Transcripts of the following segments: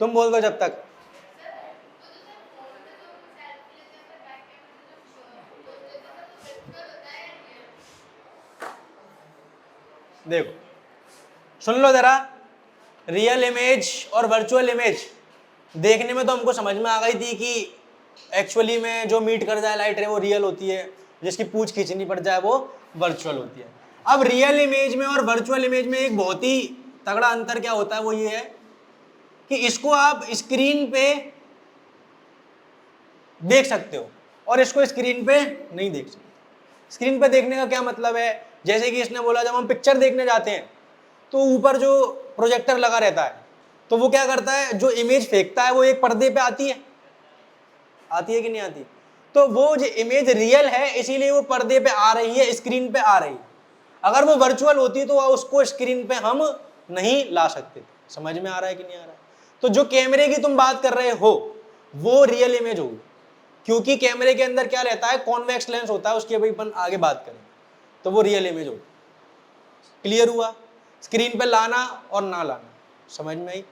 तुम बोल दो जब तक। देखो सुन लो जरा, रियल इमेज और वर्चुअल इमेज देखने में तो हमको समझ में आ गई थी कि एक्चुअली में जो मीट कर जाए लाइट रे वो रियल होती है, जिसकी पूंछ खींचनी पड़ जाए वो वर्चुअल होती है। अब रियल इमेज में और वर्चुअल इमेज में एक बहुत ही तगड़ा अंतर क्या होता है, वो ये है कि इसको आप स्क्रीन पे देख सकते हो और इसको स्क्रीन पे नहीं देख सकते। स्क्रीन पे देखने का क्या मतलब है, जैसे कि इसने बोला जब हम पिक्चर देखने जाते हैं तो ऊपर जो प्रोजेक्टर लगा रहता है तो वो क्या करता है, जो इमेज फेंकता है वो एक पर्दे पे आती है कि नहीं आती। तो वो जो इमेज रियल है इसीलिए वो पर्दे पे आ रही है, स्क्रीन पे आ रही है। अगर वो वर्चुअल होती तो उसको स्क्रीन पे हम नहीं ला सकते। समझ में आ रहा है कि नहीं आ रहा है? तो जो कैमरे की तुम बात कर रहे हो वो रियल इमेज होगी, क्योंकि कैमरे के अंदर क्या रहता है, कॉन्वेक्स लेंस होता है, उसकी अभी अपन आगे बात करेंगे, तो वो रियल इमेज होगी। क्लियर हुआ? स्क्रीन पे लाना और ना लाना समझ में आई।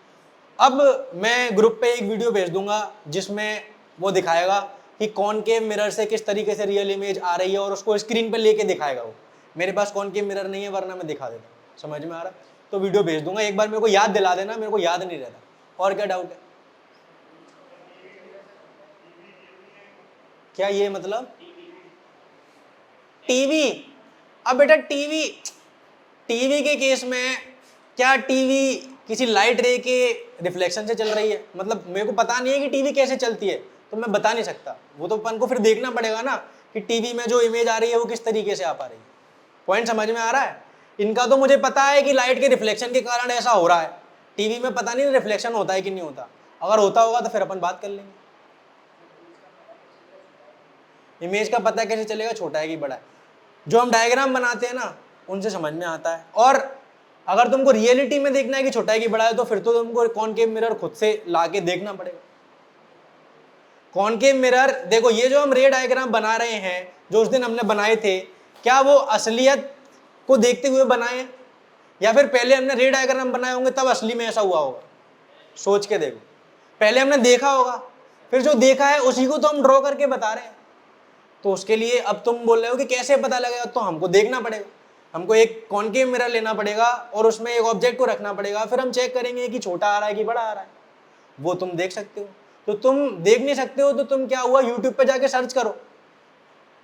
अब मैं ग्रुप पे एक वीडियो भेज दूंगा जिसमें वो दिखाएगा कि कॉनकेव मिरर से किस तरीके से रियल इमेज आ रही है और उसको स्क्रीन पे लेके दिखाएगा वो। मेरे पास कॉनकेव मिरर नहीं है, वरना मैं दिखा देता। समझ में आ रहा? तो वीडियो भेज दूंगा, एक बार मेरे को याद दिला देना, मेरे को याद नहीं रहता। और क्या डाउट है? क्या ये मतलब टीवी? अब बेटा टीवी के केस में क्या टीवी किसी लाइट रे के रिफ्लेक्शन से चल रही है? मतलब मेरे को पता नहीं है कि टीवी कैसे चलती है, तो मैं बता नहीं सकता। वो तो अपन को फिर देखना पड़ेगा ना कि टीवी में जो इमेज आ रही है वो किस तरीके से आ पा रही है। पॉइंट समझ में आ रहा है? इनका तो मुझे पता है कि लाइट के रिफ्लेक्शन के कारण ऐसा हो रहा है, टीवी में पता नहीं रिफ्लेक्शन होता है कि नहीं होता। अगर होता होगा तो फिर अपन बात कर लेंगे। इमेज का पता कैसे चलेगा छोटा है कि बड़ा है? जो हम डायग्राम बनाते हैं ना उनसे समझ में आता है। और अगर तुमको रियलिटी में देखना है कि छोटा है कि बड़ा है तो फिर तो तुमको कॉनकेव मिरर खुद से लाके देखना पड़ेगा। कॉनकेव मिरर देखो, ये जो हम रे डायग्राम बना रहे हैं जो उस दिन हमने बनाए थे, क्या वो असलियत को देखते हुए बनाए या फिर पहले हमने रे डायग्राम बनाए होंगे तब असली में ऐसा हुआ होगा? सोच के देखो, पहले हमने देखा होगा, फिर जो देखा है उसी को तो हम ड्रॉ करके बता रहे हैं। तो उसके लिए अब तुम बोल रहे हो कि कैसे पता लगेगा, तो हमको देखना पड़ेगा। हमको एक कॉनकेव मिरर लेना पड़ेगा और उसमें एक ऑब्जेक्ट को रखना पड़ेगा, फिर हम चेक करेंगे कि छोटा आ रहा है कि बड़ा आ रहा है। वो तुम देख सकते हो। तो तुम देख नहीं सकते हो तो तुम क्या हुआ, यूट्यूब पे जाके सर्च करो।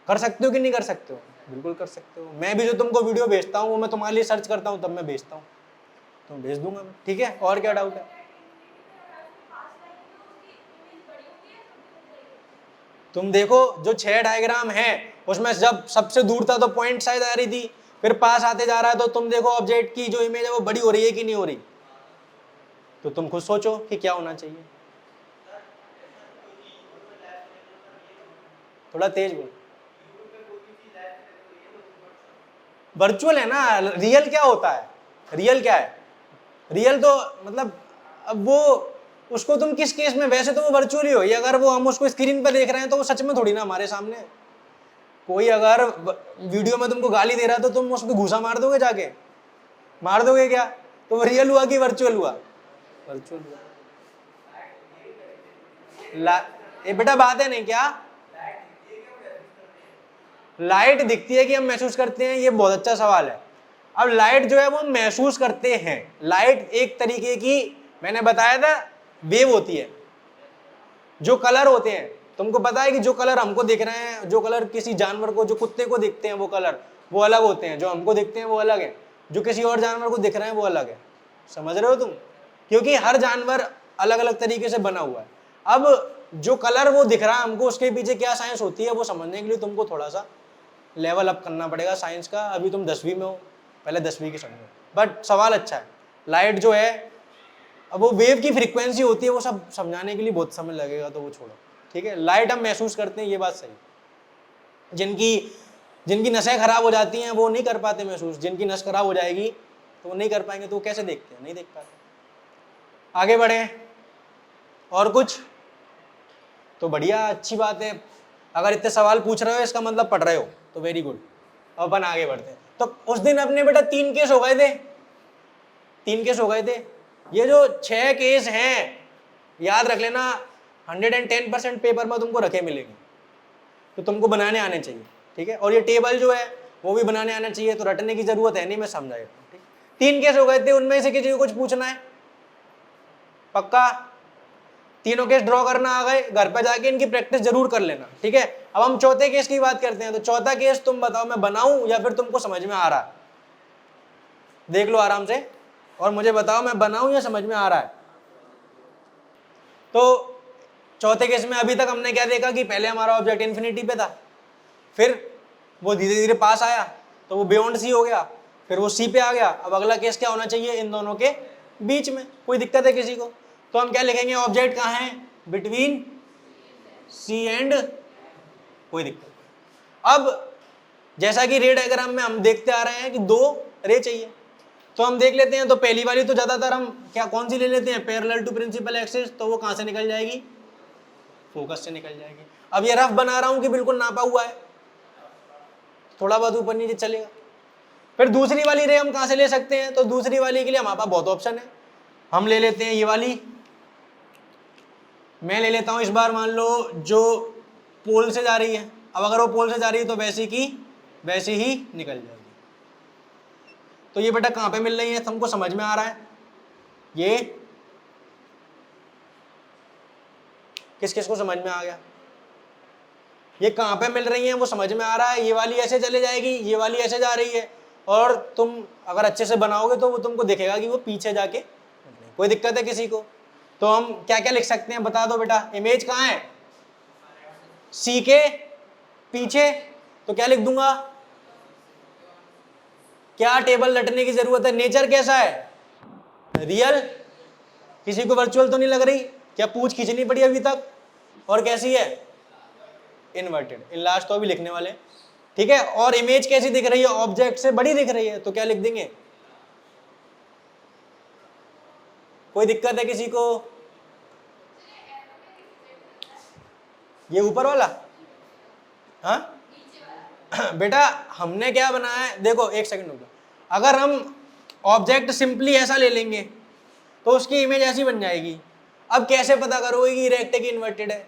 कर सकते हो कि नहीं कर सकते हो? बिल्कुल कर सकते हो। मैं भी जो तुमको वीडियो भेजता हूँ वो मैं तुम्हारे लिए सर्च करता हूँ तब मैं भेजता हूँ, तो भेज दूंगा मैं। ठीक है, और क्या डाउट है? तुम देखो जो 6 डायग्राम है उसमें जब सबसे दूर था तो पॉइंट साइज आ रही थी, फिर पास आते जा रहा है तो तुम देखो ऑब्जेक्ट की जो इमेज है वो बड़ी हो रही है कि नहीं हो रही। तो तुम खुद सोचो कि क्या होना चाहिए। थोड़ा तेज बोलो। वर्चुअल है ना, रियल क्या होता है? रियल क्या है? रियल तो मतलब अब वो उसको तुम किस केस में, वैसे तो वो वर्चुअल ही हो, अगर वो हम उसको स्क्रीन पर देख रहे हैं तो वो सच में थोड़ी ना हमारे सामने। कोई अगर वीडियो में तुमको गाली दे रहा है तो तुम उसको घूसा मार दोगे, जाके मार दोगे क्या? तो वो रियल हुआ कि वर्चुअल हुआ? वर्चुअल हुआ। ये बेटा बात है नहीं क्या? लाइट दिखती है कि हम महसूस करते हैं, ये बहुत अच्छा सवाल है। अब लाइट जो है वो हम महसूस करते हैं। लाइट एक तरीके की, मैंने बताया था, वेव होती है। जो कलर होते हैं, तुमको पता है कि जो कलर हमको दिख रहे हैं, जो कलर किसी जानवर को, जो कुत्ते को दिखते हैं वो कलर वो अलग होते हैं, जो हमको दिखते हैं वो अलग है, जो किसी और जानवर को दिख रहे हैं वो अलग है। समझ रहे हो तुम? क्योंकि हर जानवर अलग अलग तरीके से बना हुआ है। अब जो कलर वो दिख रहा है हमको, उसके पीछे क्या साइंस होती है वो समझने के लिए तुमको थोड़ा सा लेवल अप करना पड़ेगा साइंस का। अभी तुम 10वीं में हो, पहले 10वीं की समझो। बट सवाल अच्छा है। लाइट जो है, अब वो वेव की फ्रीक्वेंसी होती है, वो सब समझाने के लिए बहुत समय लगेगा, तो वो छोड़ो। ठीक है, लाइट हम महसूस करते हैं, ये बात सही। जिनकी नसें खराब हो जाती हैं वो नहीं कर पाते महसूस। जिनकी नस खराब हो जाएगी तो वो नहीं कर पाएंगे, तो वो कैसे देखते हैं? नहीं देख पाते। आगे बढ़े, और कुछ? तो बढ़िया, अच्छी बात है। अगर इतने सवाल पूछ रहे हो इसका मतलब पढ़ रहे हो, तो वेरी गुड। अब अपन आगे बढ़ते हैं। तो उस दिन अपने बेटा 3 केस हो गए थे। 3 केस हो गए थे। ये जो 6 केस हैं याद रख लेना 110% पेपर में तुमको रखे मिलेंगे, तो तुमको बनाने आने चाहिए, ठीक है। और ये टेबल जो है वो भी बनाने आना चाहिए, तो रटने की जरूरत है नहीं, मैं समझाएगा, ठीक। 3 केस हो गए थे, उनमें से किसी को कुछ पूछना है? पक्का? तीनों केस ड्रॉ करना आ गए, घर पे जाके इनकी प्रैक्टिस जरूर कर लेना, ठीक है। अब हम चौथे केस की बात करते हैं। तो चौथा केस तुम बताओ, मैं बनाऊं या फिर तुमको समझ में आ रहा है? देख लो आराम से और मुझे बताओ मैं बनाऊं या समझ में आ रहा है। तो चौथे केस में अभी तक हमने क्या देखा कि पहले हमारा ऑब्जेक्ट इन्फिनिटी पे था, फिर वो धीरे धीरे पास आया तो वो बियॉन्ड सी हो गया, फिर वो सी पे आ गया। अब अगला केस क्या होना चाहिए? इन दोनों के बीच में। कोई दिक्कत है किसी को? तो हम क्या लिखेंगे? ऑब्जेक्ट कहाँ है? बिटवीन सी एंड, कोई दिक्कत नहीं। अब जैसा कि रे डायग्राम में हम देखते आ रहे हैं कि 2 रे चाहिए, तो हम देख लेते हैं। तो पहली वाली तो ज्यादातर हम क्या कौन सी ले लेते हैं? पैरेलल टू प्रिंसिपल एक्सिस, तो वो कहां से निकल जाएगी? फोकस से निकल जाएगी। अब ये रफ बना रहा हूं कि बिल्कुल नापा हुआ है, थोड़ा बहुत ऊपर नीचे चलेगा। फिर दूसरी वाली रे हम कहां से ले सकते हैं? तो दूसरी वाली के लिए हमारे पास बहुत ऑप्शन है। हम ले लेते हैं ये वाली, मैं ले लेता हूं इस बार, मान लो जो पोल से जा रही है। अब अगर वो पोल से जा रही है तो वैसी की वैसी ही निकल जाएगी। तो ये बेटा कहां पे मिल रही है? तुमको समझ में आ रहा है? ये किस किस को समझ में आ गया? ये कहां पे मिल रही है वो समझ में आ रहा है? ये वाली ऐसे चले जाएगी, ये वाली ऐसे जा रही है, और तुम अगर अच्छे से बनाओगे तो वो तुमको दिखेगा कि वो पीछे जाके। कोई दिक्कत है किसी को? तो हम क्या क्या लिख सकते हैं बता दो बेटा। इमेज कहाँ है? सी के पीछे, तो क्या लिख दूंगा? क्या टेबल रटने की जरूरत है? नेचर कैसा है? रियल। किसी को वर्चुअल तो नहीं लग रही? क्या पूछ खींचनी पड़ी अभी तक? और कैसी है? इन्वर्टेड। इन लास्ट तो अभी लिखने वाले, ठीक है। और इमेज कैसी दिख रही है? ऑब्जेक्ट से बड़ी दिख रही है, तो क्या लिख देंगे? कोई दिक्कत है किसी को? ये ऊपर वाला, हाँ बेटा हमने क्या बनाया है? देखो एक सेकंड रुको। अगर हम ऑब्जेक्ट सिंपली ऐसा ले लेंगे तो उसकी इमेज ऐसी बन जाएगी। अब कैसे पता करोगे कि रेक्ट है कि इन्वर्टेड है?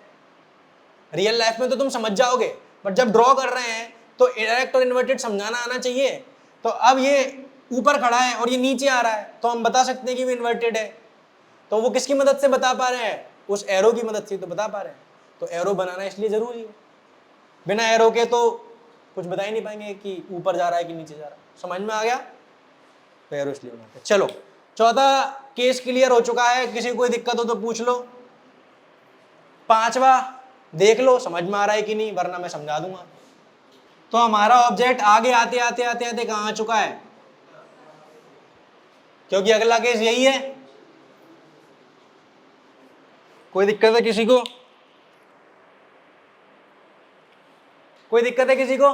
रियल लाइफ में तो तुम समझ जाओगे, बट जब ड्रॉ कर रहे हैं तो इरेक्ट और इन्वर्टेड समझाना आना चाहिए। तो अब ये ऊपर खड़ा है और ये नीचे आ रहा है, तो हम बता सकते हैं कि वो इन्वर्टेड है। तो वो किसकी मदद से बता पा रहे हैं? उस एरो की मदद से तो बता पा रहे हैं। तो एरो बनाना इसलिए जरूरी है, बिना एरो के तो कुछ बता ही नहीं पाएंगे कि ऊपर जा रहा है कि नीचे जा रहा है। समझ में आ गया? तो एरो इसलिए बनाते हैं। चलो चौथा केस क्लियर हो चुका है, किसी को कोई दिक्कत हो तो पूछ लो। पांचवा देख लो समझ में आ रहा है कि नहीं, वरना मैं समझा दूंगा। तो हमारा ऑब्जेक्ट आगे आते आते आते आते कहां आ चुका है? क्योंकि अगला केस यही है। कोई दिक्कत है किसी को? कोई दिक्कत है किसी को?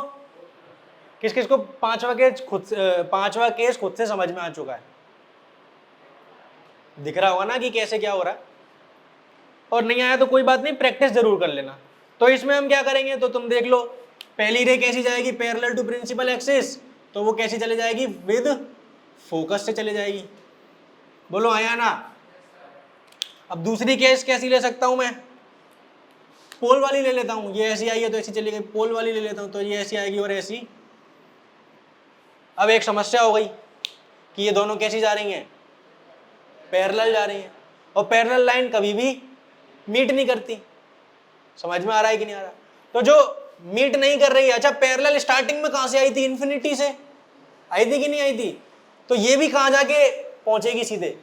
किस किस को पांचवा केस खुद से समझ में आ चुका है? दिख रहा होगा ना कि कैसे क्या हो रहा है। और नहीं आया तो कोई बात नहीं, प्रैक्टिस जरूर कर लेना। तो इसमें हम क्या करेंगे तो तुम देख लो। पहली रे कैसी जाएगी? पैरेलल टू प्रिंसिपल एक्सिस, तो वो कैसी चले जाएगी? विद फोकस से चले जाएगी। बोलो आया ना? अब दूसरी केस कैसी ले सकता हूं मैं? पोल वाली ले लेता हूं। ये ऐसी आई है तो ऐसी चली गई। पोल वाली ले लेता हूं तो ये ऐसी आएगी और ऐसी। अब एक समस्या हो गई कि ये दोनों कैसी जा रही हैं? पैरेलल जा रही हैं, और पैरेलल लाइन कभी भी मीट नहीं करती। समझ में आ रहा है कि नहीं आ रहा? तो जो मीट नहीं कर रही है, अच्छा पैरेलल स्टार्टिंग में कहां से आई थी? इन्फिनिटी से आई थी कि नहीं आई थी? तो ये भी कहां जाके पहुंचेगी? सीधे।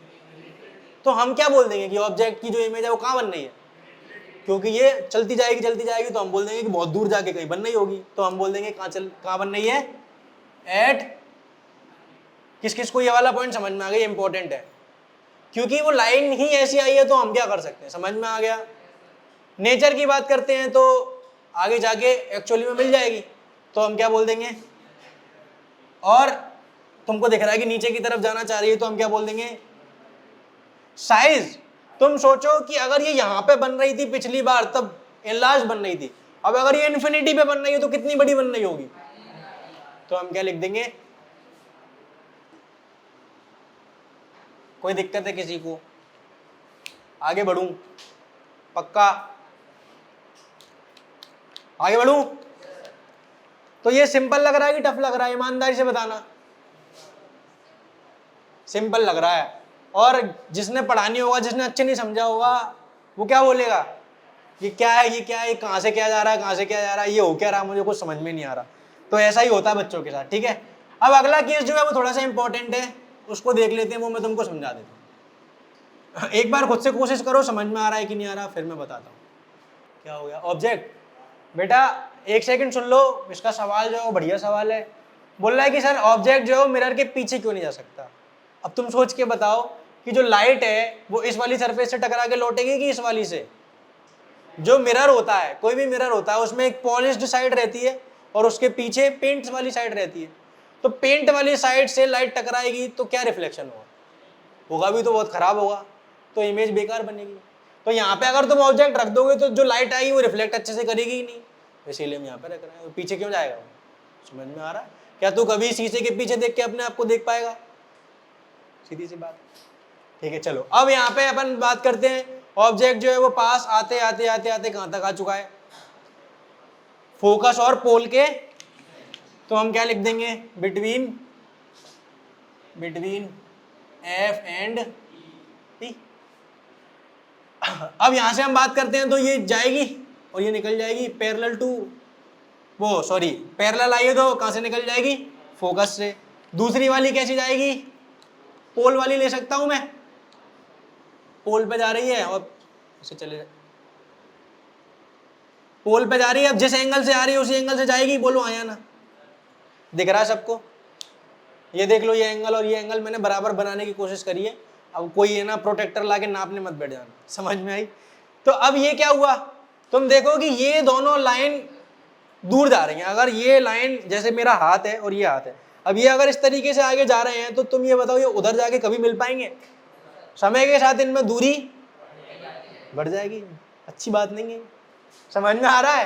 तो हम क्या बोल देंगे कि ऑब्जेक्ट की जो इमेज है वो कहां बन रही है? क्योंकि ये चलती जाएगी तो हम बोल देंगे कि बहुत दूर जाके कहीं बन रही होगी। तो हम बोल देंगे कहां बन रही है? एट। किस किस को ये वाला पॉइंट समझ में आ गया? इंपॉर्टेंट है, क्योंकि वो लाइन ही ऐसी आई है तो हम क्या कर सकते हैं? समझ में आ गया? नेचर की बात करते हैं तो आगे जाके एक्चुअली में मिल जाएगी, तो हम क्या बोल देंगे? और तुमको दिख रहा है कि नीचे की तरफ जाना चाह रही है, तो हम क्या बोल देंगे? साइज। तुम सोचो कि अगर ये यहां पे बन रही थी पिछली बार तब एनलार्ज बन रही थी, अब अगर ये इन्फिनिटी पे बन रही है तो कितनी बड़ी बन रही होगी? तो हम क्या लिख देंगे? कोई दिक्कत है किसी को? आगे बढ़ूं? पक्का? आगे बढ़ूं? तो ये सिंपल लग रहा है कि टफ लग रहा है, ईमानदारी से बताना। सिंपल लग रहा है, और जिसने पढ़ानी होगा, जिसने अच्छे नहीं समझा होगा, वो क्या बोलेगा, ये क्या है, ये क्या है, कहाँ से क्या जा रहा है, कहाँ से क्या जा रहा है, ये हो क्या रहा है, मुझे कुछ समझ में नहीं आ रहा। तो ऐसा ही होता है बच्चों के साथ, ठीक है। अब अगला केस जो है वो थोड़ा सा इंपॉर्टेंट है, उसको देख लेते हैं, वो मैं तुमको समझा देता हूँ। एक बार खुद से कोशिश करो, समझ में आ रहा है कि नहीं आ रहा, फिर मैं बताता हूँ। क्या हो गया? ऑब्जेक्ट। बेटा एक सेकंड सुन लो, इसका सवाल जो है वो बढ़िया सवाल है। बोल रहा है कि सर ऑब्जेक्ट जो है वो मिरर के पीछे क्यों नहीं जा सकता। अब तुम सोच के बताओ कि जो लाइट है वो इस वाली सरफेस से टकरा के लौटेगी कि इस वाली से। जो मिरर होता है, कोई भी मिरर होता है, उसमें एक पॉलिश्ड साइड रहती है और उसके पीछे पेंट वाली साइड रहती है। तो पेंट वाली साइड से लाइट टकराएगी तो क्या रिफ्लेक्शन होगा? होगा भी तो बहुत खराब होगा, तो इमेज बेकार बनेगी। तो यहाँ पे अगर तुम ऑब्जेक्ट रख दोगे तो जो लाइट आएगी वो रिफ्लेक्ट अच्छे से करेगी ही नहीं, इसीलिए हम यहाँ पे रख रहे हैं। तो पीछे क्यों जाएगा वो? समझ में आ रहा है? क्या तू कभी शीशे के पीछे देख के अपने आप को देख पाएगा? सीधी सी बात, ठीक है। चलो अब यहाँ पे अपन बात करते हैं, ऑब्जेक्ट जो है वो पास आते आते आते आते कहाँ तक आ चुका है? फोकस और पोल के। तो हम क्या लिख देंगे? Between F and T. अब यहां से हम बात करते हैं, तो ये जाएगी और ये निकल जाएगी पैरेलल टू वो, सॉरी पैरेलल आई है तो कहां से निकल जाएगी? फोकस से। दूसरी वाली कैसी जाएगी? पोल वाली ले सकता हूं मैं, पोल पे जा रही है और ऐसे चले जाए, पोल पे जा रही है। अब जिस एंगल से आ रही है उसी एंगल से जाएगी। बोलो आया ना? दिख रहा है सबको? ये देख लो, ये एंगल और ये एंगल मैंने बराबर बनाने की कोशिश करी है। अब कोई है ना प्रोटेक्टर लाके नापने मत बैठ जाना। समझ में आई? तो अब ये क्या हुआ, तुम देखो कि ये दोनों लाइन दूर जा रही हैं। अगर ये लाइन, जैसे मेरा हाथ है और ये हाथ है, अब ये अगर इस तरीके से आगे जा रहे हैं तो तुम ये बताओ ये उधर जाके कभी मिल पाएंगे? समय के साथ इनमें दूरी बढ़ जाएगी। अच्छी बात नहीं है, समझ में आ रहा है?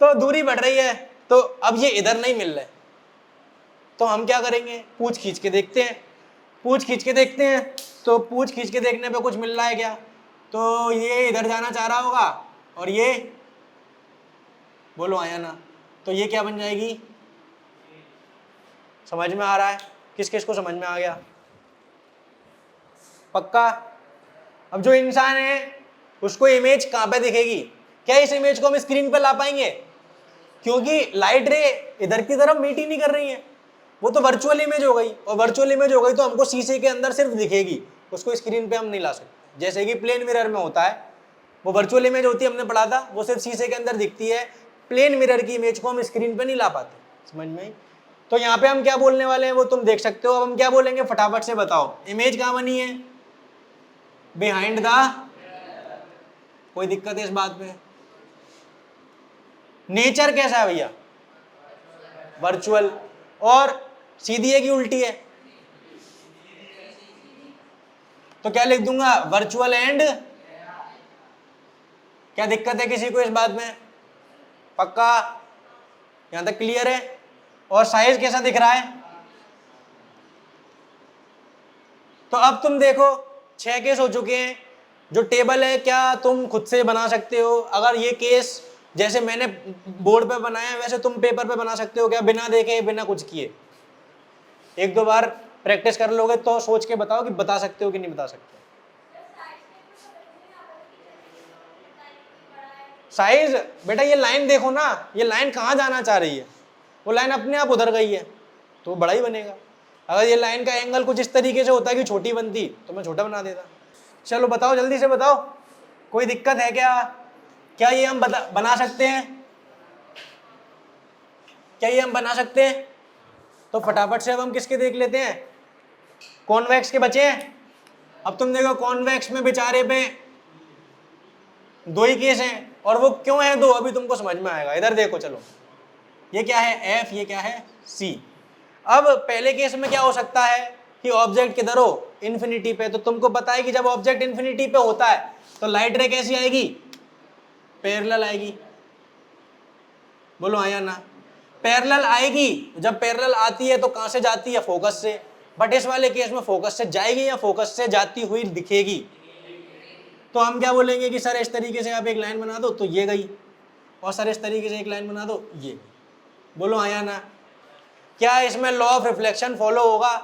तो दूरी बढ़ रही है, तो अब ये इधर नहीं मिल रहा है, तो हम क्या करेंगे? पूंछ खींच के देखते हैं। पूंछ खींच के देखते हैं, तो पूंछ खींच के देखने पे कुछ मिल रहा है क्या? तो ये इधर जाना चाह रहा होगा और ये, बोलो आया ना? तो ये क्या बन जाएगी? समझ में आ रहा है? किस किस को समझ में आ गया? पक्का? अब जो इंसान है उसको इमेज कहाँ पे दिखेगी? क्या इस इमेज को हम स्क्रीन पे ला पाएंगे? क्योंकि लाइट रे इधर की तरफ मीट ही नहीं कर रही है, वो तो वर्चुअल इमेज हो गई, और वर्चुअल इमेज हो गई तो हमको शीशे के अंदर सिर्फ दिखेगी, उसको स्क्रीन पे हम नहीं ला सकते। जैसे कि प्लेन मिरर में होता है, वो वर्चुअल इमेज होती है, हमने पढ़ा था, वो सिर्फ शीशे के अंदर दिखती है। प्लेन मिरर की इमेज को हम स्क्रीन पे नहीं ला पाते। समझ में आई? तो यहाँ पे हम क्या बोलने वाले हैं वो तुम देख सकते हो। अब हम क्या बोलेंगे, फटाफट से बताओ। इमेज कहाँ बनी है? Behind the. कोई दिक्कत है इस बात पे? नेचर कैसा है भैया? वर्चुअल। और सीधी है कि उल्टी है? तो क्या लिख दूंगा? Virtual and. क्या दिक्कत है किसी को इस बात में? पक्का? यहां तक क्लियर है? और साइज कैसा दिख रहा है? तो अब तुम देखो 6 केस हो चुके हैं। जो टेबल है क्या तुम खुद से बना सकते हो? अगर ये केस जैसे मैंने बोर्ड पे बनाया वैसे तुम पेपर पे बना सकते हो क्या, बिना देखे बिना कुछ किए? एक दो बार प्रैक्टिस कर लोगे तो सोच के बताओ कि बता सकते हो कि नहीं बता सकते। साइज बेटा ये लाइन देखो ना, ये लाइन कहाँ जाना चाह रही है? वो लाइन अपने आप उधर गई है तो बड़ा ही बनेगा। अगर ये लाइन का एंगल कुछ इस तरीके से होता कि छोटी बनती तो मैं छोटा बना देता। चलो बताओ जल्दी से बताओ, कोई दिक्कत है क्या? क्या ये हम बना सकते हैं? क्या ये हम बना सकते हैं? तो फटाफट से अब हम किसके देख लेते हैं? कॉन्वेक्स के बचे हैं। अब तुम देखो कॉन्वेक्स में बेचारे पे 2 ही केस हैं, और वो क्यों है 2 अभी तुमको समझ में आएगा। इधर देखो, चलो ये क्या है F, ये क्या है C। अब पहले केस में क्या हो सकता है कि ऑब्जेक्ट किधर हो? इन्फिनिटी पे। तो तुमको पता है कि जब ऑब्जेक्ट इन्फिनिटी पे होता है तो लाइट रे कैसी आएगी? पैरेलल आएगी। बोलो आया ना? पैरेलल आएगी। जब पैरेलल आती है तो कहां से जाती है? फोकस से। बट इस वाले केस में फोकस से जाएगी या फोकस से जाती हुई दिखेगी? तो हम क्या बोलेंगे कि सर इस तरीके से आप एक लाइन बना दो तो ये गई, और सर इस तरीके से एक लाइन बना दो ये गई। बोलो हाँ या ना? क्या इसमें लॉ ऑफ रिफ्लेक्शन फॉलो होगा?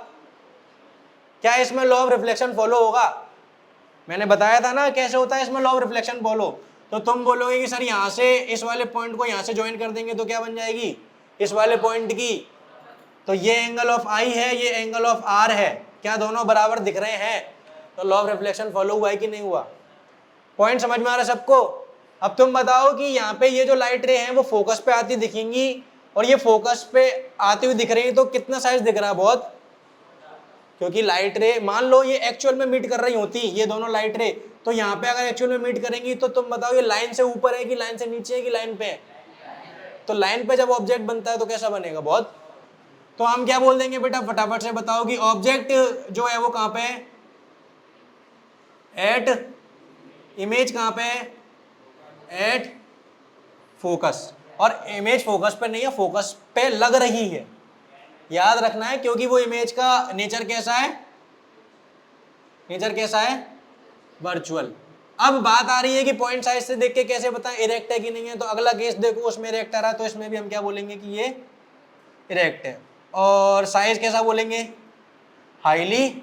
क्या इसमें लॉ ऑफ रिफ्लेक्शन फॉलो होगा? मैंने बताया था ना कैसे होता है इसमें लॉ ऑफ रिफ्लेक्शन फॉलो। तो तुम बोलोगे कि सर यहाँ से इस वाले पॉइंट को यहाँ से ज्वाइन कर देंगे तो क्या बन जाएगी इस वाले पॉइंट की, तो ये एंगल ऑफ आई है, ये एंगल ऑफ आर है, क्या दोनों बराबर दिख रहे हैं? तो लॉ ऑफ रिफ्लेक्शन फॉलो हुआ है कि नहीं हुआ? पॉइंट समझ में आ रहा है सबको? अब तुम बताओ कि यहाँ पे ये जो लाइट रे हैं वो फोकस पे आती दिखेंगी और ये फोकस पे आती हुई दिख रही है, तो कितना साइज दिख रहा है? बहुत, क्योंकि लाइट रे मान लो ये एक्चुअल में मीट कर रही होती ये दोनों लाइट रे, तो यहाँ पे अगर एक्चुअल में मीट करेंगी तो तुम बताओ ये लाइन से ऊपर है कि लाइन से नीचे है कि लाइन पे है? तो लाइन पे जब ऑब्जेक्ट बनता है तो कैसा बनेगा? बहुत। तो हम क्या बोल देंगे बेटा, फटाफट से बताओ कि ऑब्जेक्ट जो है वो कहाँ पे है? एट इमेज कहाँ पे है? At focus. और इमेज फोकस पे नहीं है, फोकस पे लग रही है, याद रखना है, क्योंकि वो इमेज का नेचर कैसा है? नेचर कैसा है? वर्चुअल। अब बात आ रही है कि पॉइंट साइज से देख के कैसे बताएं इरेक्ट है कि नहीं है। तो अगला केस देखो, उसमें इरेक्ट आ रहा है, तो इसमें भी हम क्या बोलेंगे कि ये इरेक्ट है। और साइज कैसा बोलेंगे? हाईली।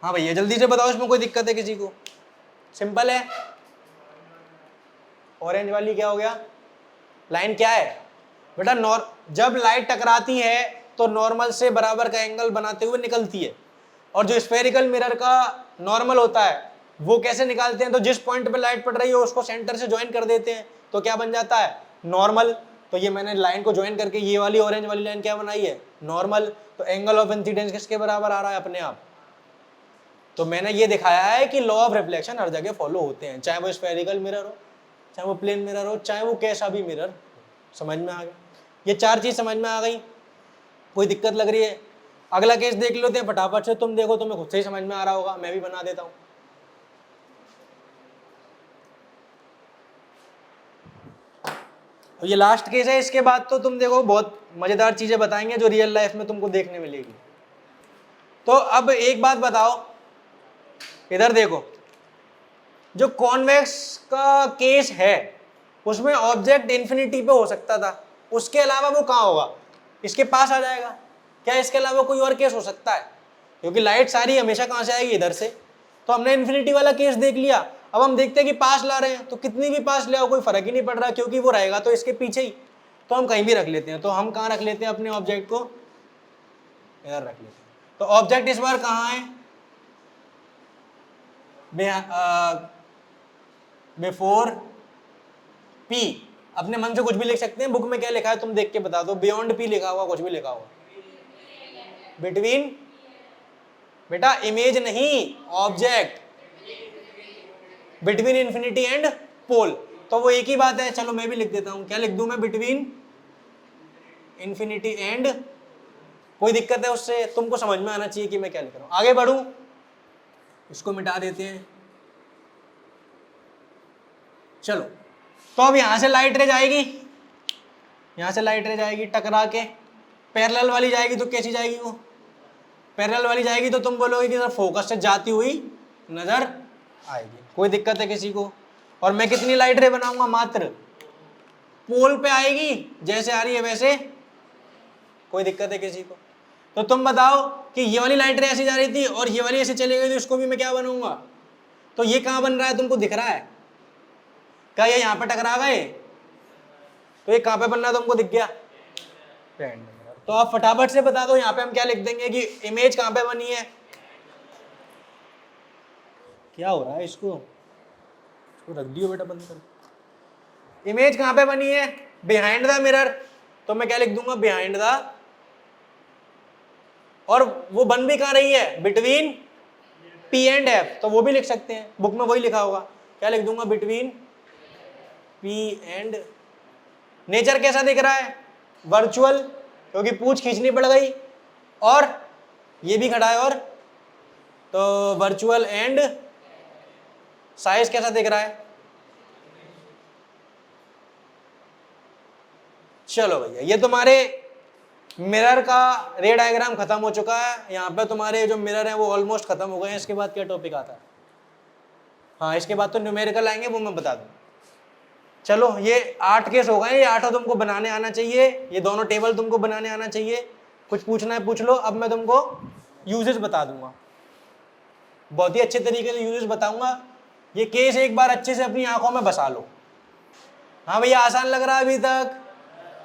हाँ भैया जल्दी से बताओ, इसमें कोई दिक्कत है किसी को? सिंपल है। ऑरेंज वाली क्या हो गया? लाइन क्या है बेटा? जब लाइट टकराती है तो नॉर्मल से बराबर का एंगल बनाते हुए निकलती है, और जो स्फेरिकल मिरर का नॉर्मल होता है वो कैसे निकालते हैं? तो जिस पॉइंट पे लाइट पड़ रही है उसको सेंटर से ज्वाइन कर देते हैं, तो क्या बन जाता है? नॉर्मल। तो ये मैंने लाइन को ज्वाइन करके ये वाली ऑरेंज वाली लाइन क्या बनाई है? नॉर्मल। तो एंगल ऑफ इंसिडेंस किसके बराबर आ रहा है? अपने आप। तो मैंने ये दिखाया है कि लॉ ऑफ रिफ्लेक्शन हर जगह फॉलो होते हैं, चाहे वो स्फेरिकल मिरर हो, चाहे वो प्लेन मिरर हो, चाहे वो कैसा भी मिरर। समझ में आ गया? ये चार चीज समझ में आ गई? कोई दिक्कत लग रही है? अगला केस देख लेते हैं फटाफट से, तुम देखो तुम्हें खुद से ही समझ में आ रहा होगा, मैं भी बना देता हूं। ये लास्ट केस है, इसके बाद तो तुम देखो बहुत मजेदार चीजें बताएंगे जो रियल लाइफ में तुमको देखने मिलेगी। तो अब एक बात बताओ, इधर देखो, जो कॉन्वेक्स का केस है उसमें ऑब्जेक्ट इंफिनिटी पे हो सकता था, उसके अलावा वो कहाँ होगा? इसके पास आ जाएगा। क्या इसके अलावा कोई और केस हो सकता है? क्योंकि लाइट सारी हमेशा कहाँ से आएगी? इधर से। तो हमने इन्फिनिटी वाला केस देख लिया, अब हम देखते हैं कि पास ला रहे हैं, तो कितनी भी पास ले आओ कोई फर्क ही नहीं पड़ रहा, क्योंकि वो रहेगा तो इसके पीछे ही। तो हम कहीं भी रख लेते हैं। तो हम कहाँ रख लेते हैं अपने ऑब्जेक्ट को? इधर रख लेते हैं। तो ऑब्जेक्ट इस बार कहाँ है? Before P. अपने मन से कुछ भी लिख सकते हैं, बुक में क्या लिखा है तुम देख के बता दो। बियॉन्ड पी लिखा हुआ, कुछ भी लिखा हुआ। बिटवीन बेटा इमेज नहीं, object. Between infinity and pole, तो वो एक ही बात है। चलो मैं भी लिख देता हूं, क्या लिख दूं मैं? Between infinity and. कोई दिक्कत है उससे? तुमको समझ में आना चाहिए कि मैं क्या लिख रहा हूं। आगे बढ़ूं, इसको मिटा देते हैं। चलो, तो अब यहां से लाइट रे जाएगी, यहां से लाइट रे जाएगी टकरा के, पैरेलल वाली जाएगी तो कैसी जाएगी? वो पैरेलल वाली जाएगी तो तुम बोलोगे कि सर फोकस से जाती हुई नजर आएगी। कोई दिक्कत है किसी को? और मैं कितनी लाइट रे बनाऊंगा? मात्र पोल पे आएगी, जैसे आ रही है वैसे। कोई दिक्कत है किसी को? तो तुम बताओ कि ये वाली लाइट रे ऐसी जा रही थी और ये वाली ऐसे चली गई, तो इसको भी मैं क्या बनूंगा? तो ये कहां बन रहा है? तुमको दिख रहा है क्या? ये यहां पे टकरा गए, तो ये कहां पे बन रहा है? तुमको दिख गया? तो आप फटाफट से बता दो, यहाँ पे हम क्या लिख देंगे कि इमेज कहां पे बनी है? क्या हो रहा है? इसको रख दियो बेटा, बंद कर। इमेज कहां पे बनी है? Behind the mirror. तो मैं क्या लिख दूंगा? Behind the. और वो बन भी कहां रही है? Between P and F. तो वो भी लिख सकते हैं, बुक में वही लिखा होगा। क्या लिख दूंगा? Between P and. नेचर कैसा दिख रहा है? वर्चुअल, क्योंकि पूंछ खींचनी पड़ गई, और ये भी खड़ा है, और तो वर्चुअल। एंड साइज कैसा दिख रहा है? चलो भैया, ये तुम्हारे मिरर का रे डायग्राम खत्म हो चुका है। यहाँ पे तुम्हारे जो मिरर हैं वो ऑलमोस्ट खत्म हो गए हैं। इसके बाद क्या टॉपिक आता है? हाँ, इसके बाद तो न्यूमेरिकल आएंगे, वो मैं बता दूँ। चलो, ये 8 केस हो गए, ये 8 तुमको बनाने आना चाहिए, ये दोनों टेबल तुमको बनाने आना चाहिए। कुछ पूछना है पूछ लो। अब मैं तुमको यूजेस बता दूंगा, बहुत ही अच्छे तरीके से यूजेस बताऊंगा। ये केस एक बार अच्छे से अपनी आंखों में बसा लो। हाँ भैया, आसान लग रहा है अभी तक?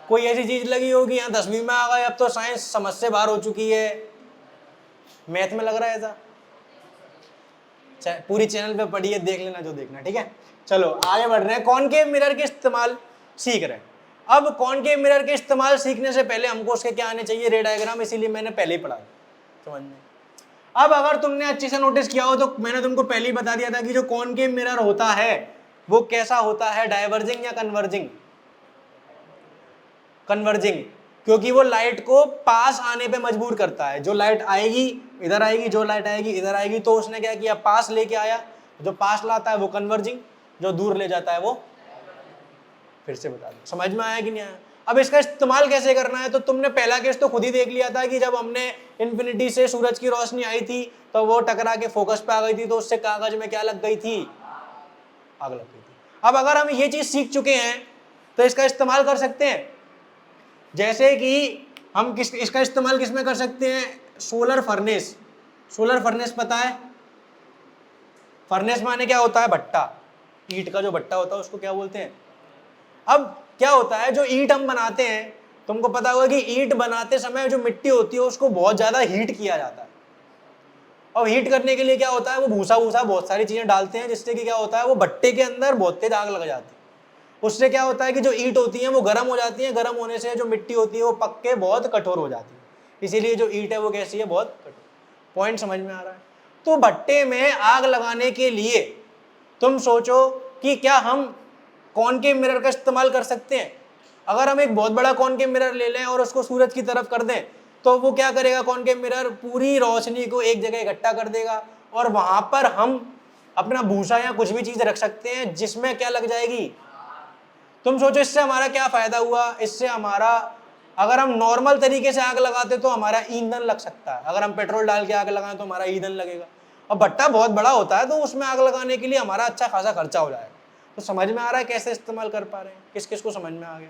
कोई ऐसी चीज लगी होगी यहाँ 10वीं में आ गए, अब तो साइंस समझ से बाहर हो चुकी है। मैथ में लग रहा है ऐसा? पूरी चैनल पे पढ़िए, देख लेना जो देखना, ठीक है। चलो आगे बढ़ रहे हैं, कॉनकेव मिरर के इस्तेमाल सीख रहे हैं। अब कॉनकेव मिरर के इस्तेमाल सीखने से पहले हमको उसके क्या आने चाहिए? रे डायग्राम, इसीलिए मैंने पहले ही पढ़ा समझ में। अब अगर तुमने अच्छे से नोटिस किया हो तो मैंने तुमको पहले ही बता दिया था कि जो कॉनकेव मिरर होता है वो कैसा होता है, डाइवर्जिंग या कन्वर्जिंग? कन्वर्जिंग, क्योंकि वो लाइट को पास आने पे मजबूर करता है। जो लाइट आएगी इधर आएगी, जो लाइट आएगी इधर आएगी, तो उसने क्या किया? पास लेके आया। जो पास लाता है वो कन्वर्जिंग, जो दूर ले जाता है वो, फिर से बता दो, समझ में आया कि नहीं आया? अब इसका इस्तेमाल कैसे करना है, तो तुमने पहला केस तो खुद ही देख लिया था कि जब हमने इन्फिनिटी से सूरज की रोशनी आई थी तो वो टकरा के फोकस पे आ गई थी, तो उससे कागज में क्या लग गई थी? आग लग गई थी। अब अगर हम ये चीज सीख चुके हैं तो इसका इस्तेमाल कर सकते हैं। जैसे कि हम इसका इस्तेमाल किस में कर सकते हैं? Solar furnace. सोलर फर्नेस पता है? फर्नेस माने क्या होता है? भट्टा, ईंट का जो भट्टा होता है उसको क्या बोलते हैं? अब क्या होता है, जो ईंट हम बनाते हैं, तुमको पता होगा कि ईंट बनाते समय जो मिट्टी होती है उसको बहुत ज्यादा हीट किया जाता है। और हीट करने के लिए क्या होता है, वो भूसा भूसा बहुत सारी चीजें डालते हैं, जिससे कि क्या होता है, वो भट्टे के अंदर बहुत तेज आग लग जाती है। उससे क्या होता है कि जो ईंट होती है वो गर्म हो जाती है, गर्म होने से जो मिट्टी होती है वो पक के बहुत कठोर हो जाती है। इसीलिए जो ईंट है वो कैसी है? बहुत कठोर। पॉइंट समझ में आ रहा है? तो भट्टे में आग लगाने के लिए तुम सोचो कि क्या हम कॉनकेव मिरर का इस्तेमाल कर सकते हैं? अगर हम एक बहुत बड़ा कॉनकेव मिरर ले लें और उसको सूरज की तरफ कर दें तो वो क्या करेगा? कॉनकेव मिरर पूरी रोशनी को एक जगह इकट्ठा कर देगा और वहां पर हम अपना भूसा या कुछ भी चीज रख सकते हैं जिसमें क्या लग जाएगी? तुम सोचो इससे हमारा क्या फायदा हुआ? इससे हमारा, अगर हम नॉर्मल तरीके से आग लगाते तो हमारा ईंधन लग सकता है। अगर हम पेट्रोल डाल के आग लगाएं तो हमारा ईंधन लगेगा। और भट्टा बहुत बड़ा होता है तो उसमें आग लगाने के लिए हमारा अच्छा खासा खर्चा हो जाएगा। तो समझ में आ रहा है कैसे इस्तेमाल कर पा रहे हैं? किस किस को समझ में आ गया?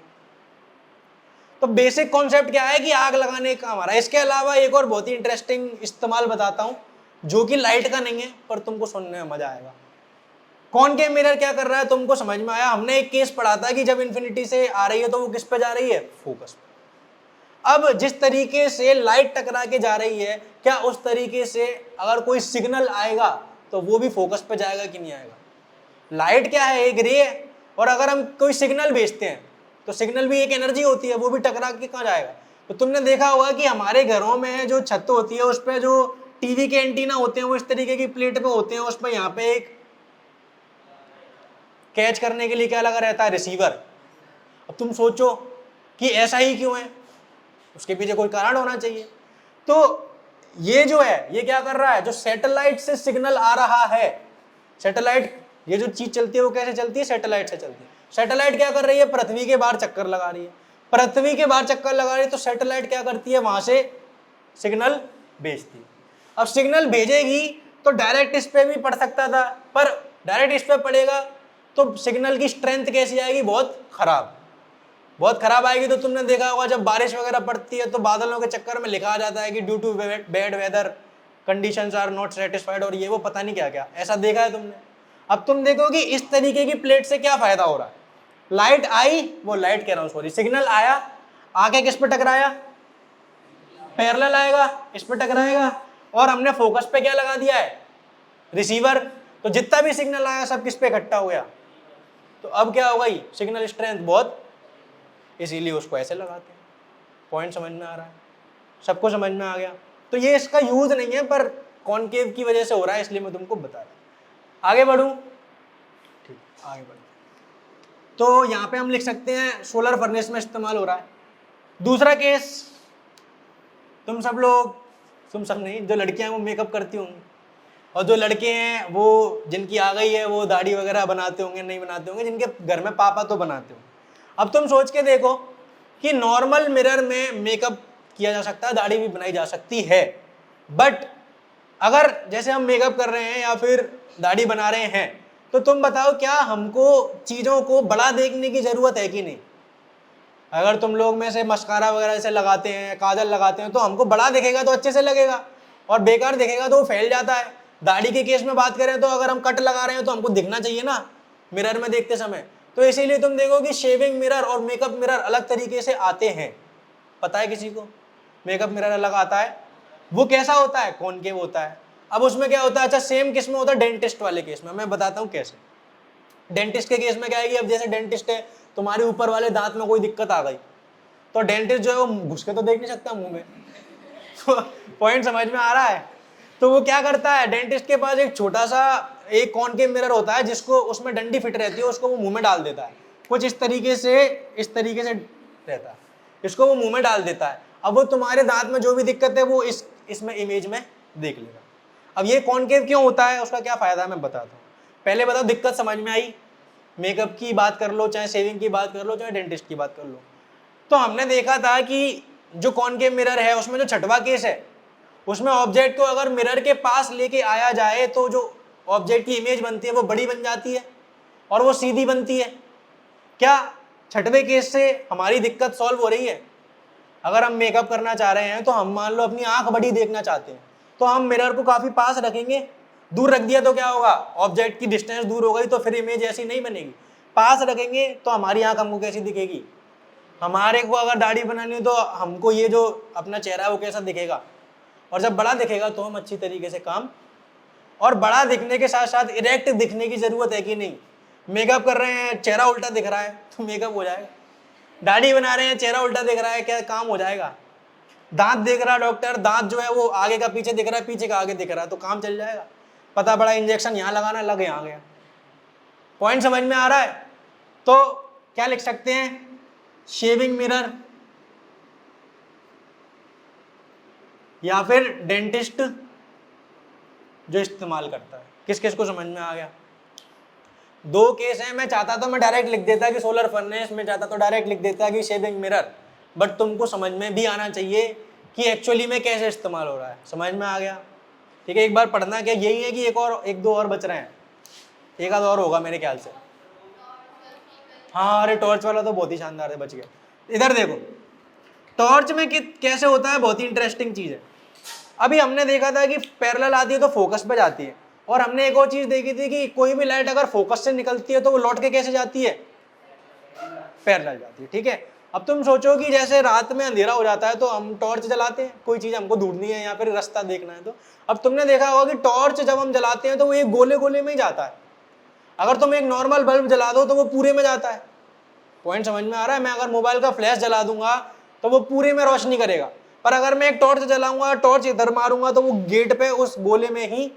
तो बेसिक कॉन्सेप्ट क्या है कि आग लगाने का हमारा। इसके अलावा एक और बहुत ही इंटरेस्टिंग इस्तेमाल बताता हूं जो कि लाइट का नहीं है पर तुमको सुनने में मजा आएगा। कॉनकेव मिरर क्या कर रहा है तुमको समझ में आया? हमने एक केस पढ़ा था कि जब इन्फिनिटी से आ रही है तो वो किस पे जा रही है? फोकस पे। अब जिस तरीके से लाइट टकरा के जा रही है, क्या उस तरीके से अगर कोई सिग्नल आएगा तो वो भी फोकस पे जाएगा कि नहीं आएगा? लाइट क्या है? एक रे है। और अगर हम कोई सिग्नल भेजते हैं तो सिग्नल भी एक एनर्जी होती है, वो भी टकरा के कहाँ जाएगा? तो तुमने देखा होगा कि हमारे घरों में जो छत होती है उस पर जो टीवी के एंटीना होते हैं वो इस तरीके की प्लेट पे होते हैं, उस पर यहाँ पे एक कैच करने के लिए क्या लगा रहता है? रिसीवर। अब तुम सोचो कि ऐसा ही क्यों है, उसके पीछे कोई कारण होना चाहिए। तो ये जो है ये क्या कर रहा है? जो सैटेलाइट से सिग्नल आ रहा है, सैटेलाइट, ये जो चीज चलती है वो कैसे चलती है? सैटेलाइट से चलती है। सैटेलाइट क्या कर रही है? पृथ्वी के बाहर चक्कर लगा रही है। पृथ्वी के बाहर चक्कर लगा रही है तो सैटेलाइट क्या करती है? वहां से सिग्नल भेजती है। अब सिग्नल भेजेगी तो डायरेक्ट इस पे भी पड़ सकता था, पर डायरेक्ट इस पे पड़ेगा तो सिग्नल की स्ट्रेंथ कैसी आएगी? बहुत खराब, बहुत खराब आएगी। तो तुमने देखा होगा जब बारिश वगैरह पड़ती है तो बादलों के चक्कर में लिखा जाता है कि due to bad weather conditions are not satisfied, और ये वो पता नहीं क्या क्या, ऐसा देखा है तुमने? अब तुम देखो कि इस तरीके की प्लेट से क्या फायदा हो रहा है? लाइट आई, वो लाइट कह रहा हूं सॉरी, सिग्नल आया, आके किस पे टकराया? पैरेलल आएगा, इस पे टकराएगा, और हमने फोकस पे क्या लगा दिया है? रिसीवर। तो जितना भी सिग्नल आया सब किस पे इकट्ठा हो गया? तो अब क्या होगा? सिग्नल स्ट्रेंथ बहुत, इसीलिए उसको ऐसे लगाते हैं। पॉइंट समझ में आ रहा है? सबको समझ में आ गया? तो ये इसका यूज नहीं है पर कॉनकेव की वजह से हो रहा है, इसलिए मैं तुमको बता रहा हूं। आगे बढ़ूं? ठीक, आगे बढ़ू। तो यहां पे हम लिख सकते हैं सोलर फर्नेस में इस्तेमाल हो रहा है। दूसरा केस, तुम सब नहीं, जो लड़कियां हैं वो मेकअप करती होंगी, और जो लड़के हैं वो जिनकी आ गई है वो दाढ़ी वगैरह बनाते होंगे, नहीं बनाते होंगे, जिनके घर में पापा तो बनाते होंगे। अब तुम सोच के देखो कि नॉर्मल मिरर में मेकअप किया जा सकता है, दाढ़ी भी बनाई जा सकती है। बट अगर जैसे हम मेकअप कर रहे हैं या फिर दाढ़ी बना रहे हैं, तो तुम बताओ क्या हमको चीज़ों को बड़ा देखने की ज़रूरत है कि नहीं? अगर तुम लोग में से मस्कारा वगैरह जैसे लगाते हैं, काजल लगाते हैं, तो हमको बड़ा दिखेगा तो अच्छे से लगेगा, और बेकार दिखेगा तो वो फैल जाता है। दाढ़ी के केस में बात करें तो अगर हम कट लगा रहे हैं तो हमको दिखना चाहिए ना मिरर में देखते समय। तो इसीलिए तुम देखो कि शेविंग मिरर और मेकअप मिरर अलग तरीके से आते हैं। पता है किसी को? मेकअप मिरर अलग आता है। वो कैसा होता है? कॉनकेव होता है। अब उसमें क्या होता है? अच्छा, सेम किस में होता है? डेंटिस्ट वाले केस में। मैं बताता हूँ कैसे। डेंटिस्ट के केस में क्या है कि अब जैसे डेंटिस्ट है, तुम्हारे ऊपर वाले दांत में कोई दिक्कत आ गई, तो डेंटिस्ट जो है वो घुस के तो देख नहीं सकता मुंह में। पॉइंट समझ में आ रहा है? तो वो क्या करता है, डेंटिस्ट के पास एक छोटा सा एक कॉनकेव मिरर होता है, जिसको उसमें डंडी फिट रहती है, उसको वो मुंह में डाल देता है। कुछ इस तरीके से रहता है, इसको वो मुंह में डाल देता है। अब वो तुम्हारे दांत में जो भी दिक्कत है वो इसमें इमेज में देख लेगा। अब ये कॉनकेव क्यों होता है, उसका क्या फायदा है, मैं बताता हूँ। पहले बताओ, दिक्कत समझ में आई? मेकअप की बात कर लो, चाहे शेविंग की बात कर लो, चाहे डेंटिस्ट की बात कर लो, तो हमने देखा था कि जो कॉनकेव मिरर है उसमें जो छठवां केस है, उसमें ऑब्जेक्ट को अगर मिरर के पास लेके आया जाए तो जो ऑब्जेक्ट की इमेज बनती है वो बड़ी बन जाती है और वो सीधी बनती है। क्या छठवें केस से हमारी दिक्कत सॉल्व हो रही है? अगर हम मेकअप करना चाह रहे हैं तो हम मान लो अपनी आंख बड़ी देखना चाहते हैं, तो हम मिरर को काफी पास रखेंगे। दूर रख दिया तो क्या होगा, ऑब्जेक्ट की डिस्टेंस दूर हो गई तो फिर इमेज ऐसी नहीं बनेगी। पास रखेंगे तो हमारी आंख हमको कैसी दिखेगी? हमारे को अगर दाढ़ी बनानी है तो हमको ये जो अपना चेहरा है वो कैसा दिखेगा, और जब बड़ा दिखेगा तो हम अच्छी तरीके से काम। और बड़ा दिखने के साथ साथ इरेक्ट दिखने की जरूरत है कि नहीं? मेकअप कर रहे हैं, चेहरा उल्टा दिख रहा है तो मेकअप हो जाएगा। दाढ़ी बना रहे हैं, चेहरा उल्टा दिख रहा है, क्या काम हो जाएगा? दांत देख रहा है डॉक्टर, दांत जो है वो आगे का पीछे दिख रहा है, पीछे का आगे दिख रहा है, तो काम चल जाएगा। पता पड़ा इंजेक्शन यहाँ लगाना, लग यहाँ गया। पॉइंट समझ में आ रहा है? तो क्या लिख सकते हैं? शेविंग मिरर या फिर डेंटिस्ट जो इस्तेमाल करता है। किस किस को समझ में आ गया? दो केस है। मैं चाहता तो मैं डायरेक्ट लिख देता कि सोलर फर्नेस, मैं चाहता तो डायरेक्ट लिख देता कि शेविंग मिरर, बट तुमको समझ में भी आना चाहिए कि एक्चुअली में कैसे इस्तेमाल हो रहा है। समझ में आ गया? ठीक है, एक बार पढ़ना क्या यही है कि एक दो और बच रहे हैं, एक आध और होगा मेरे ख्याल से। हाँ, अरे टॉर्च वाला तो बहुत ही शानदार है, बच गया। इधर देखो, टॉर्च में कैसे होता है, बहुत ही इंटरेस्टिंग चीज है। अभी हमने देखा था कि पैरेलल आती है तो फोकस पे जाती है, और हमने एक और चीज देखी थी कि कोई भी लाइट अगर फोकस से निकलती है तो वो लौट के कैसे जाती है? पैरेलल जाती है। ठीक है, अब तुम सोचो कि जैसे रात में अंधेरा हो जाता है तो हम टॉर्च जलाते हैं, कोई चीज हमको ढूंढनी है या फिर रास्ता देखना है तो। अब तुमने देखा होगा कि टॉर्च जब हम जलाते हैं तो वो एक गोले गोले में ही जाता है। अगर तुम एक नॉर्मल बल्ब जला दो तो वो पूरे में जाता है। पॉइंट समझ में आ रहा है? मैं अगर मोबाइल का फ्लैश जला दूंगा तो वो पूरे में रोशनी करेगा, पर अगर मैं एक टॉर्च जलाऊंगा, टॉर्च इधर मारूंगा तो वो गेट पे उस गोले में ही।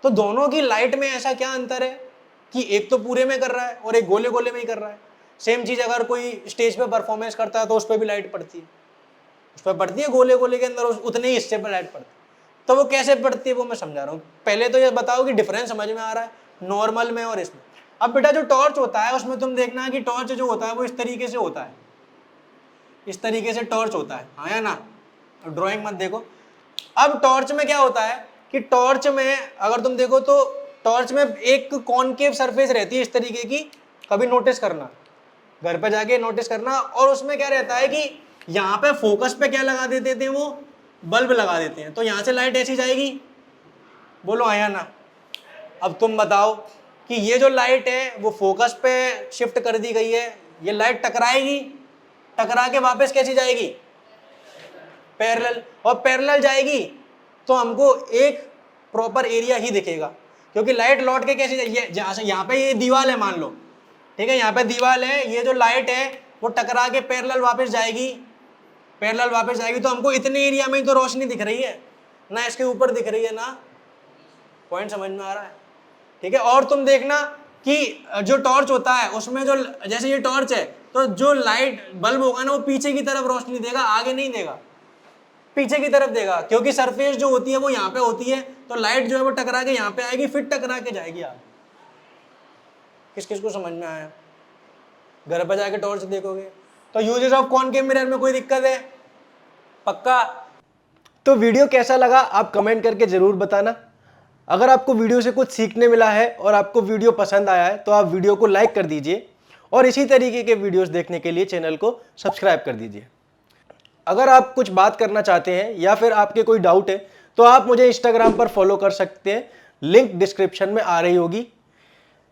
तो दोनों की लाइट में ऐसा क्या अंतर है कि एक तो पूरे में कर रहा है और एक गोले गोले में ही कर रहा है। सेम चीज अगर कोई स्टेज पे परफॉर्मेंस करता है तो उस पर भी लाइट पड़ती है, उस पर पड़ती है गोले गोले के अंदर, उतने ही हिस्से पर लाइट पड़ती है। तो वो कैसे पड़ती है वो मैं समझा रहा हूँ। पहले तो ये बताओ कि डिफरेंस समझ में आ रहा है नॉर्मल में और इसमें? अब बेटा जो टॉर्च होता है उसमें तुम देखना है कि टॉर्च जो होता है वो इस तरीके से होता है, इस तरीके से टॉर्च होता है, हाँ या ना? ड्राइंग मत देखो। अब टॉर्च में क्या होता है कि टॉर्च में अगर तुम देखो तो टॉर्च में एक कॉनकेव सरफेस रहती है इस तरीके की, कभी नोटिस करना, घर पे जाके नोटिस करना। और उसमें क्या रहता है कि यहाँ पे फोकस पे क्या लगा देते थे वो, बल्ब लगा देते हैं, तो यहाँ से लाइट ऐसी जाएगी, बोलो हाँ या ना? अब तुम बताओ कि ये जो लाइट है वो फोकस पे शिफ्ट कर दी गई है, ये लाइट टकराएगी, टकरा के वापस कैसी जाएगी? पैरेलल। और पैरेलल जाएगी तो हमको एक प्रॉपर एरिया ही दिखेगा, क्योंकि लाइट लौट के कैसी जाएगी? जहाँ से यहाँ पे ये दीवार है मान लो, ठीक है, यहाँ पे दीवार है, ये जो लाइट है वो टकरा के पैरेलल वापस जाएगी, पैरेलल वापस जाएगी, तो हमको इतने एरिया में ही तो रोशनी दिख रही है ना, इसके ऊपर दिख रही है ना। पॉइंट समझ में आ रहा है? ठीक है। और तुम देखना कि जो टॉर्च होता है उसमें जो, जैसे ये टॉर्च है तो जो लाइट बल्ब होगा ना वो पीछे की तरफ रोशनी देगा, आगे नहीं देगा, पीछे की तरफ देगा, क्योंकि सरफेस जो होती है वो यहाँ पे होती है, तो लाइट जो है वो टकरा के यहाँ पे आएगी, फिर टकरा के जाएगी आगे। किस किस को समझ में आया? घर पे जाके टॉर्च देखोगे तो यूजेस ऑफ कॉनकेव मिरर में कोई दिक्कत है? पक्का? तो वीडियो कैसा लगा आप कमेंट करके जरूर बताना। अगर आपको वीडियो से कुछ सीखने मिला है और आपको वीडियो पसंद आया है तो आप वीडियो को लाइक कर दीजिए और इसी तरीके के वीडियोस देखने के लिए चैनल को सब्सक्राइब कर दीजिए। अगर आप कुछ बात करना चाहते हैं या फिर आपके कोई डाउट है तो आप मुझे इंस्टाग्राम पर फॉलो कर सकते हैं, लिंक डिस्क्रिप्शन में आ रही होगी।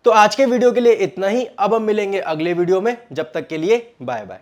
तो आज के वीडियो के लिए इतना ही, अब हम मिलेंगे अगले वीडियो में, जब तक के लिए बाय बाय।